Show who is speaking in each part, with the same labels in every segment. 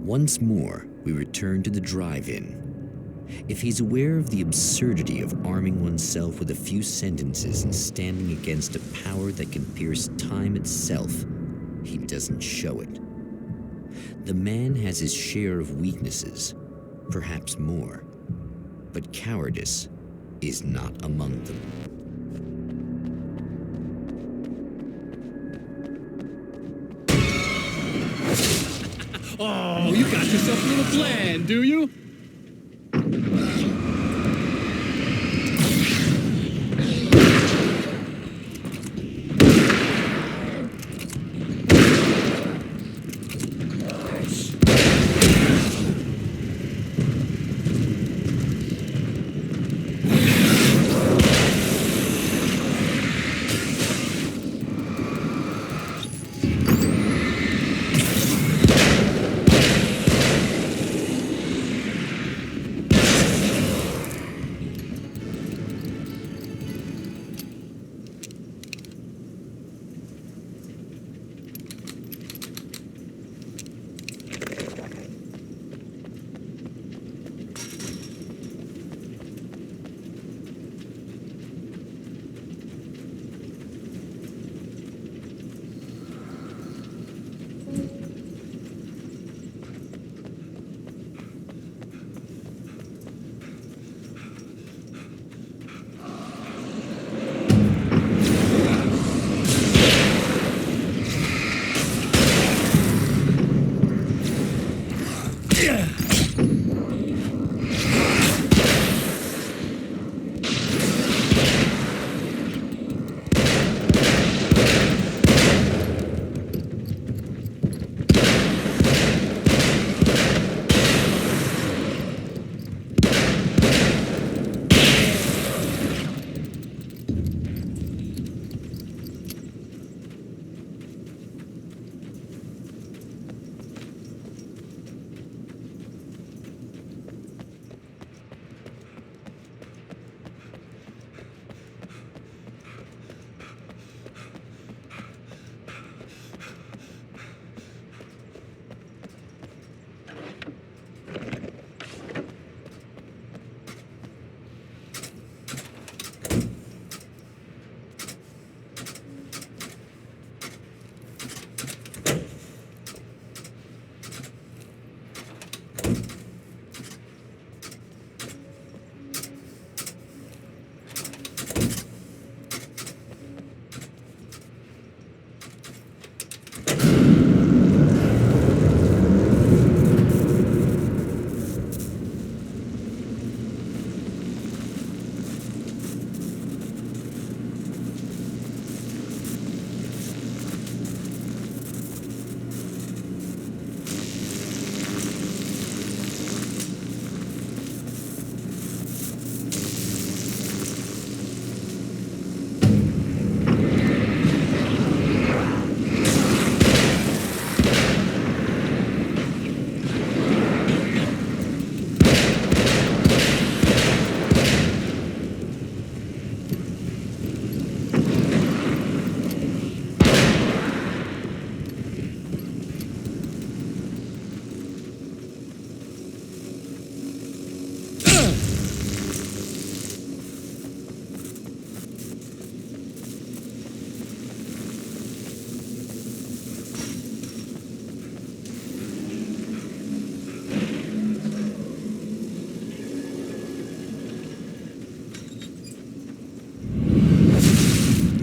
Speaker 1: Once more, we return to the drive-in. If he's aware of the absurdity of arming oneself with a few sentences and standing against a power that can pierce time itself, he doesn't show it. The man has his share of weaknesses, perhaps more, but cowardice is not among them.
Speaker 2: Oh, you got yourself a little plan, do you?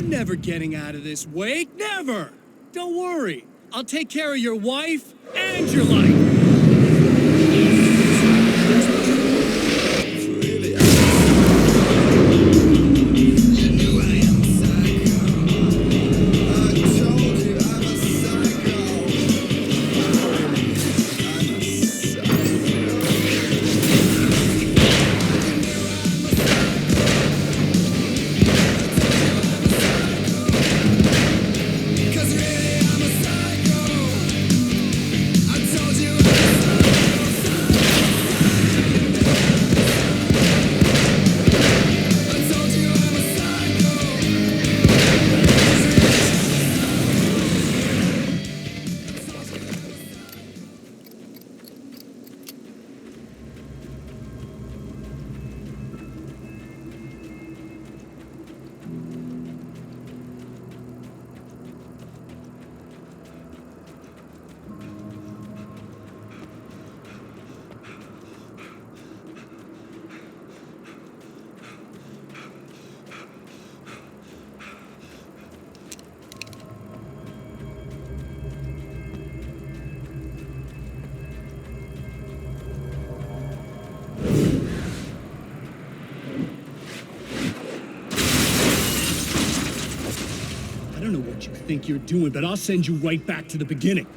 Speaker 2: Never getting out of this wake, never! Don't worry, I'll take care of your wife and your life!
Speaker 3: I told you
Speaker 2: what you think you're doing, but I'll send you right back to the beginning.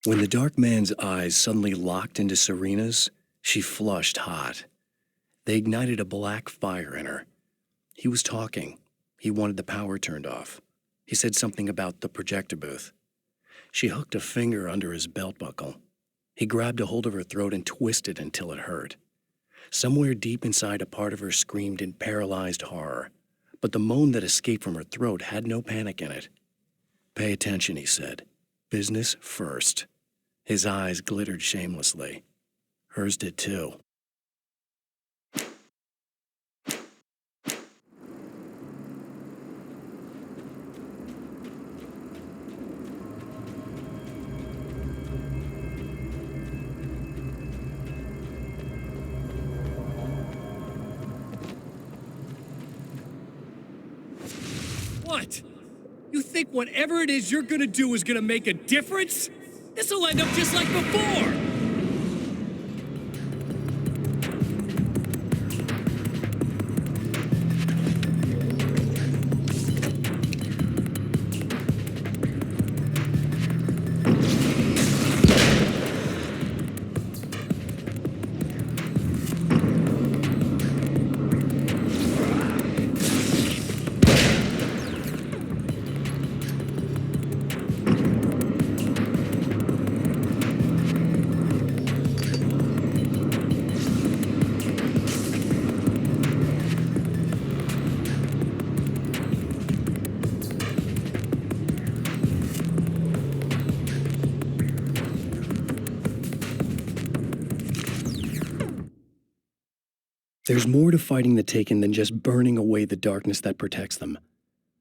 Speaker 3: When the dark man's eyes suddenly locked into Serena's, she flushed hot. They ignited a black fire in her. He was talking. He wanted the power turned off. He said something about the projector booth. She hooked a finger under his belt buckle. He grabbed a hold of her throat and twisted until it hurt. Somewhere deep inside, a part of her screamed in paralyzed horror, but the moan that escaped from her throat had no panic in it. "Pay attention," he said. "Business first." His eyes glittered shamelessly. Hers did too.
Speaker 2: What? You think whatever it is you're gonna do is gonna make a difference? This'll end up just like before!
Speaker 3: There's more to fighting the Taken than just burning away the darkness that protects them.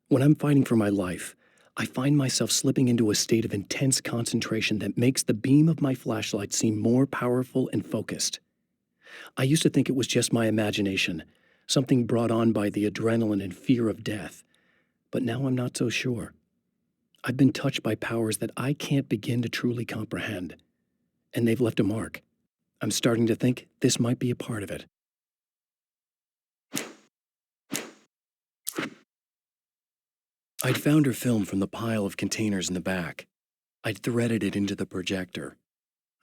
Speaker 3: When I'm fighting for my life, I find myself slipping into a state of intense concentration that makes the beam of my flashlight seem more powerful and focused. I used to think it was just my imagination, something brought on by the adrenaline and fear of death, but now I'm not so sure. I've been touched by powers that I can't begin to truly comprehend, and they've left a mark. I'm starting to think this might be a part of it. I'd found her film from the pile of containers in the back. I'd threaded it into the projector.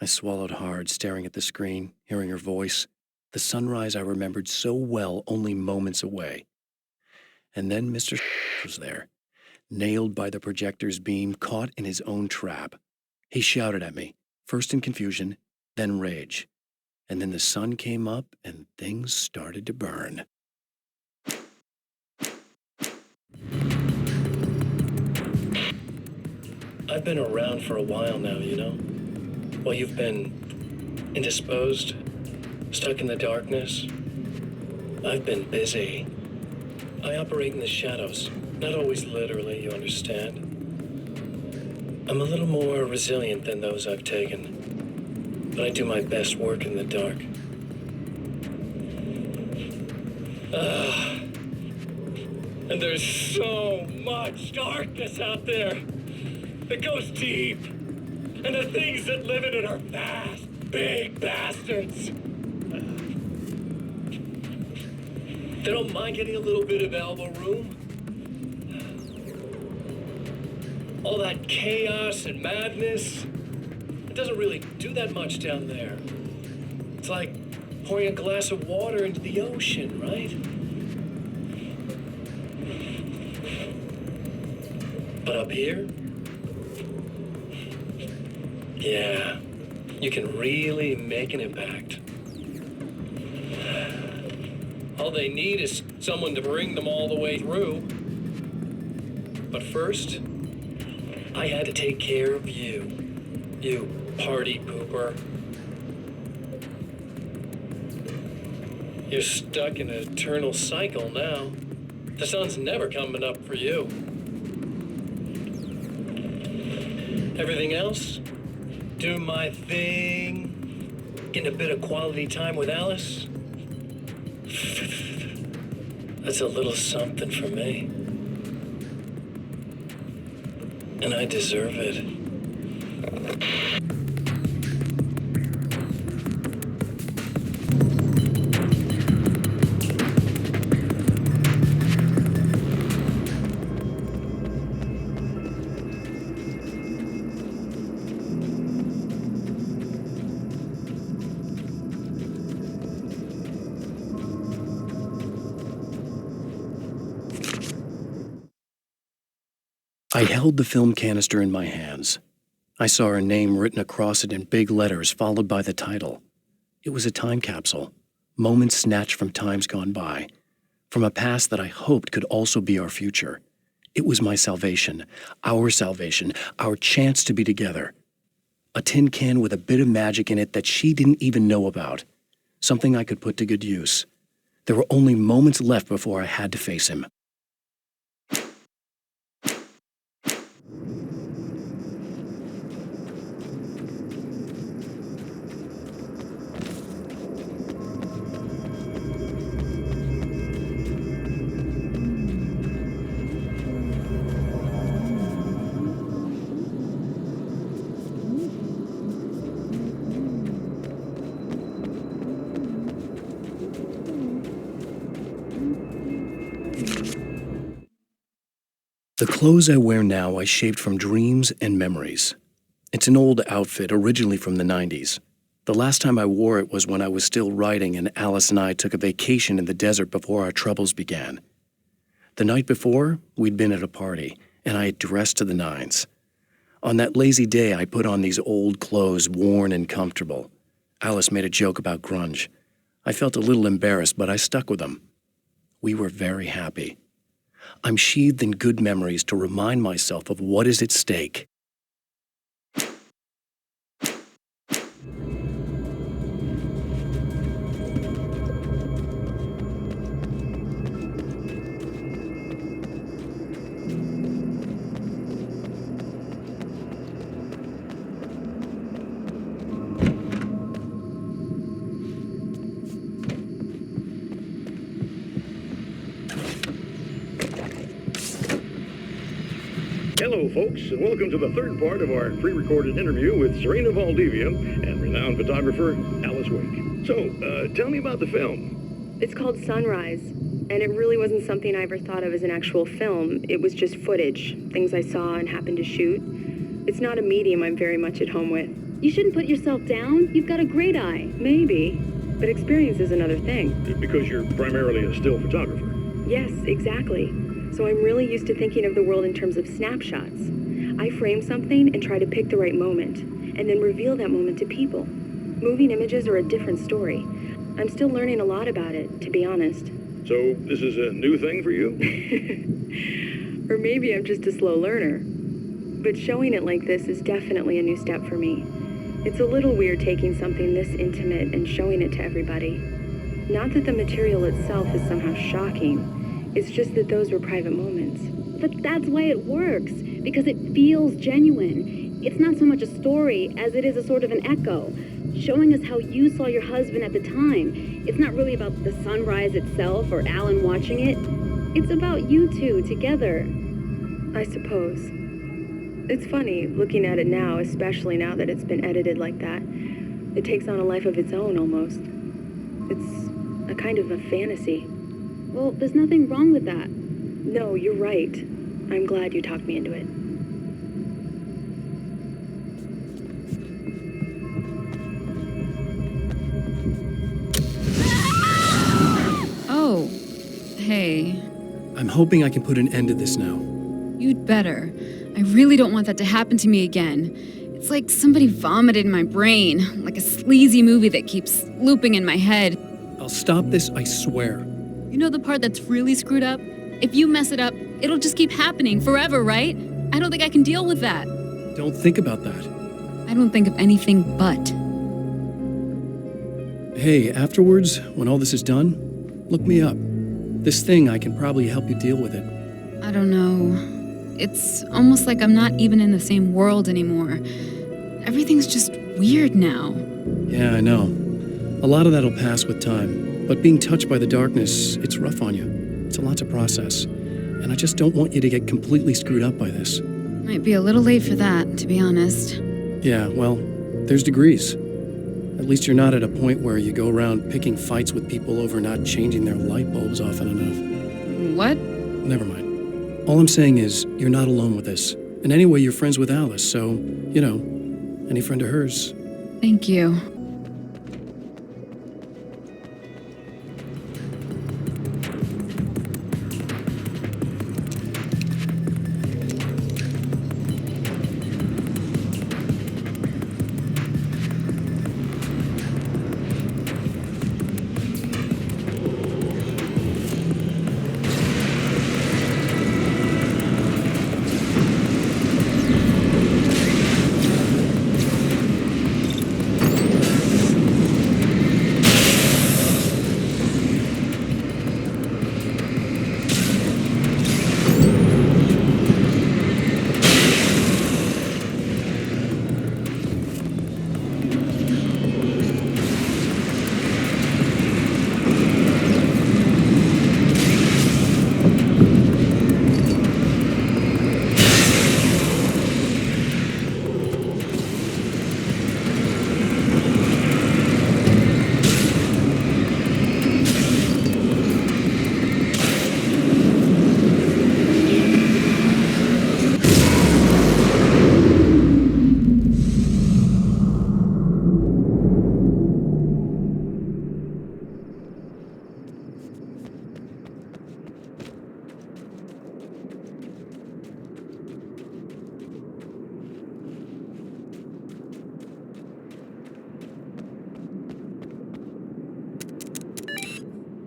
Speaker 3: I swallowed hard, staring at the screen, hearing her voice, the sunrise I remembered so well only moments away. And then Mr. was there, nailed by the projector's beam, caught in his own trap. He shouted at me, first in confusion, then rage. And then the sun came up and things started to burn. I've been around for a while now, you know? While you've been indisposed, stuck in the darkness, I've been busy. I operate in the shadows, not always literally, you understand. I'm a little more resilient than those I've taken, but I do my best work in the dark. And there's so much darkness out there. It goes deep, and the things that live in it are vast, big bastards. They don't mind getting a little bit of elbow room. All that chaos and madness, it doesn't really do that much down there. It's like pouring a glass of water into the ocean, right? But up here, yeah, you can really make an impact. All they need is someone to bring them all the way through. But first, I had to take care of you. You party pooper.
Speaker 4: You're stuck in an eternal cycle now. The sun's never coming up for you. Everything else? Do my thing. Getting a bit of quality time with Alice. That's a little something for me. And I deserve it.
Speaker 3: I held the film canister in my hands. I saw her name written across it in big letters, followed by the title. It was a time capsule, moments snatched from times gone by, from a past that I hoped could also be our future. It was my salvation, our chance to be together. A tin can with a bit of magic in it that she didn't even know about, something I could put to good use. There were only moments left before I had to face him. The clothes I wear now I shaped from dreams and memories. It's an old outfit, originally from the 90s. The last time I wore it was when I was still writing and Alice and I took a vacation in the desert before our troubles began. The night before, we'd been at a party, and I had dressed to the nines. On that lazy day, I put on these old clothes, worn and comfortable. Alice made a joke about grunge. I felt a little embarrassed, but I stuck with them. We were very happy. I'm sheathed in good memories to remind myself of what is at stake.
Speaker 5: Hello, folks, and welcome to the third part of our pre-recorded interview with Serena Valdivia and renowned photographer Alice Wake. So, tell me about the film.
Speaker 6: It's called Sunrise, and it really wasn't something I ever thought of as an actual film. It was just footage, things I saw and happened to shoot. It's not a medium I'm very much at home with.
Speaker 7: You shouldn't put yourself down. You've got a great eye.
Speaker 6: Maybe, but experience is another thing.
Speaker 5: Because you're primarily a still photographer.
Speaker 6: Yes, exactly. So I'm really used to thinking of the world in terms of snapshots. I frame something and try to pick the right moment, and then reveal that moment to people. Moving images are a different story. I'm still learning a lot about it, to be honest.
Speaker 5: So, this is a new thing for you?
Speaker 6: Or maybe I'm just a slow learner. But showing it like this is definitely a new step for me. It's a little weird taking something this intimate and showing it to everybody. Not that the material itself is somehow shocking. It's just that those were private moments.
Speaker 7: But that's why it works, because it feels genuine. It's not so much a story as it is a sort of an echo, showing us how you saw your husband at the time. It's not really about the sunrise itself or Alan watching it. It's about you two together.
Speaker 6: I suppose. It's funny, looking at it now, especially now that it's been edited like that. It takes on a life of its own, almost. It's a kind of a fantasy.
Speaker 7: Well, there's nothing wrong with that.
Speaker 6: No, you're right. I'm glad you talked me into it.
Speaker 8: Oh, hey.
Speaker 3: I'm hoping I can put an end to this now.
Speaker 8: You'd better. I really don't want that to happen to me again. It's like somebody vomited in my brain, like a sleazy movie that keeps looping in my head.
Speaker 3: I'll stop this, I swear.
Speaker 8: You know the part that's really screwed up? If you mess it up, it'll just keep happening forever, right? I don't think I can deal with that.
Speaker 3: Don't think about that.
Speaker 8: I don't think of anything but.
Speaker 3: Hey, afterwards, when all this is done, Look me up. This thing, I can probably help you deal with it.
Speaker 8: I don't know. It's almost like I'm not even in the same world anymore. Everything's just weird now.
Speaker 3: Yeah, I know. A lot of that'll pass with time. But being touched by the darkness, it's rough on you. It's a lot to process. And I just don't want you to get completely screwed up by this.
Speaker 8: Might be a little late for that, to be honest.
Speaker 3: Yeah, well, there's degrees. At least you're not at a point where you go around picking fights with people over not changing their light bulbs often enough.
Speaker 8: What?
Speaker 3: Never mind. All I'm saying is, you're not alone with this. And anyway, you're friends with Alice, so, you know, any friend of hers.
Speaker 8: Thank you.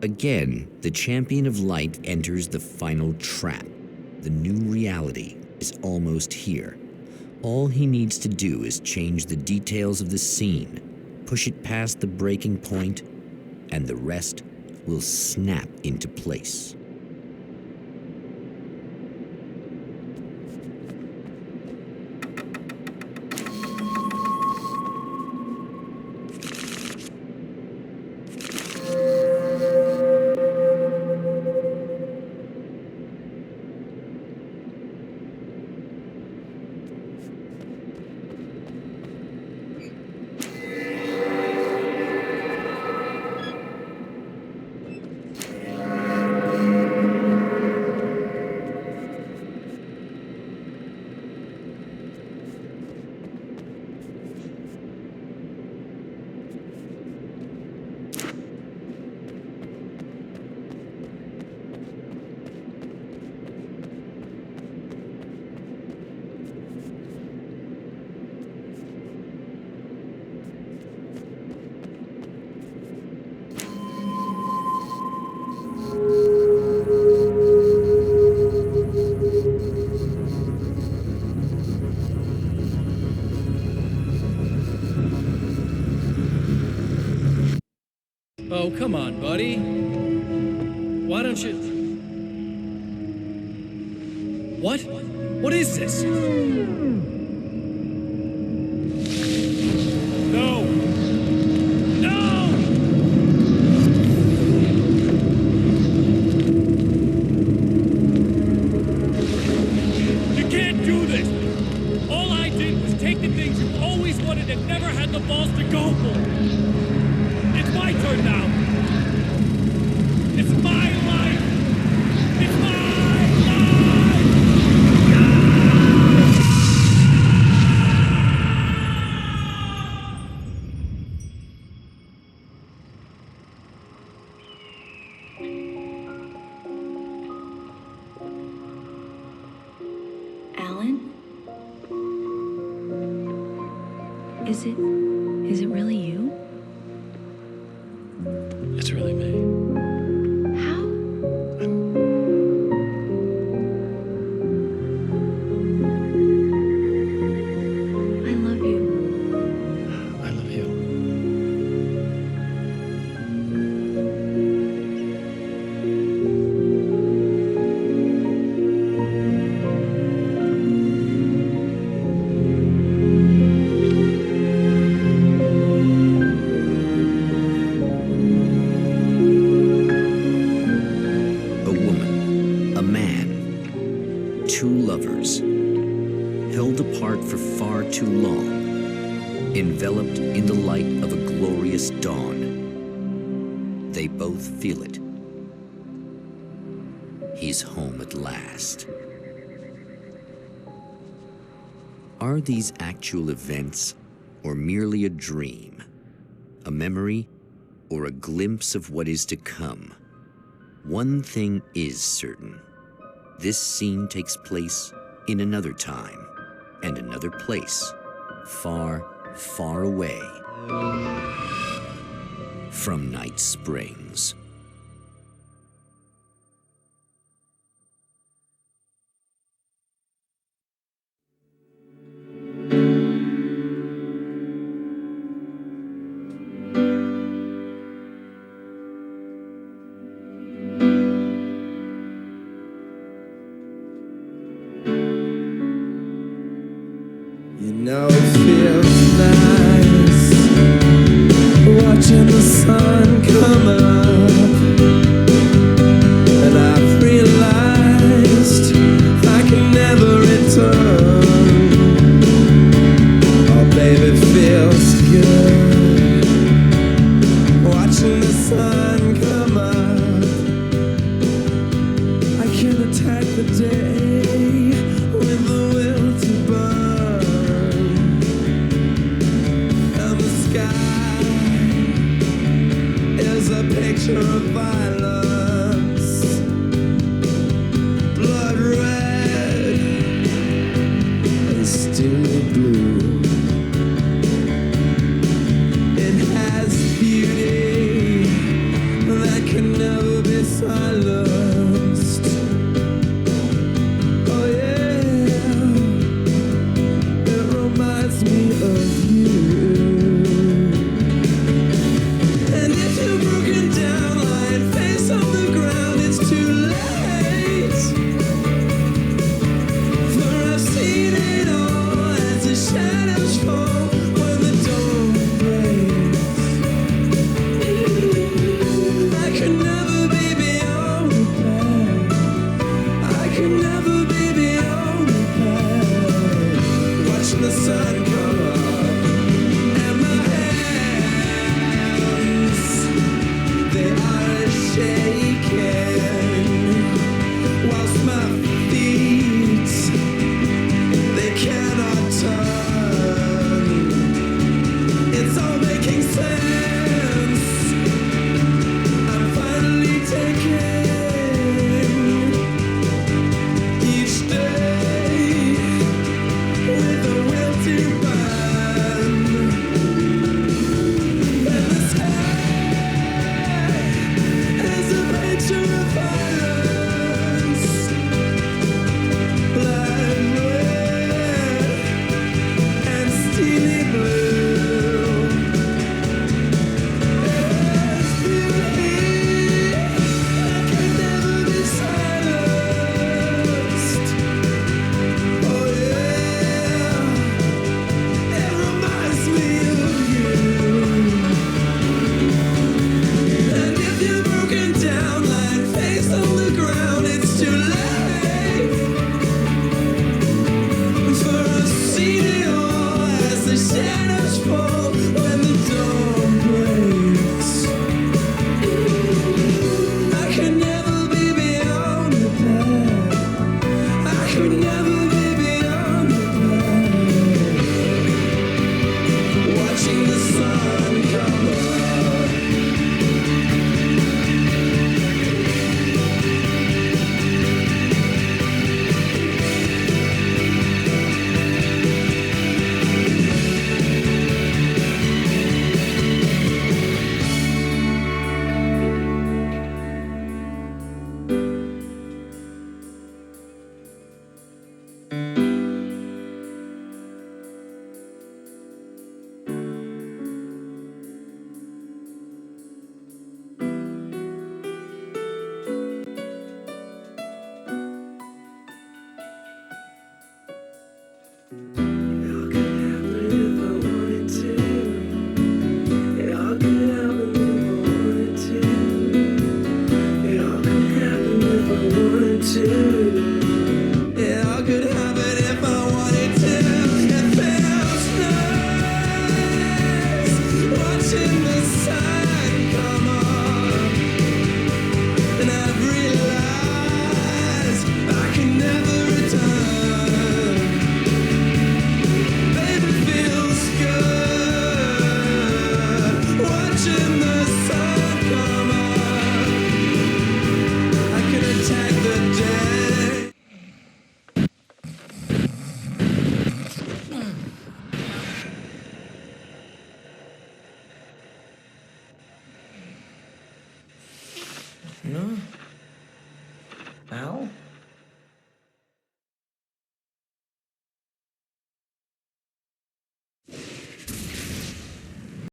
Speaker 1: Again, the champion of light enters the final trap. The new reality is almost here. All he needs to do is change the details of the scene, push it past the breaking point, and the rest will snap into place.
Speaker 2: Oh, come on, buddy. Why don't you... What? What is this? No! No! You can't do this! All I did was take the things you always wanted and never had the balls to go for. It's my turn now. It's my life. It's my life.
Speaker 6: Alan? Is it really you?
Speaker 3: It's really me.
Speaker 6: How? I love you.
Speaker 3: I love you.
Speaker 1: apart for far too long, enveloped in the light of a glorious dawn. They both feel it. He's home at last. Are these actual events, or merely a dream, a memory, or a glimpse of what is to come? One thing is certain. This scene takes place in another time and another place, far, far away from Night Springs.
Speaker 9: You know it feels nice watching the sun come up, and I've realized I can never return. Oh baby, it feels good watching the sun come up. I can attack the day with the will to burn. Is a picture of violence, blood red and steely blue. It has beauty that can never be silenced.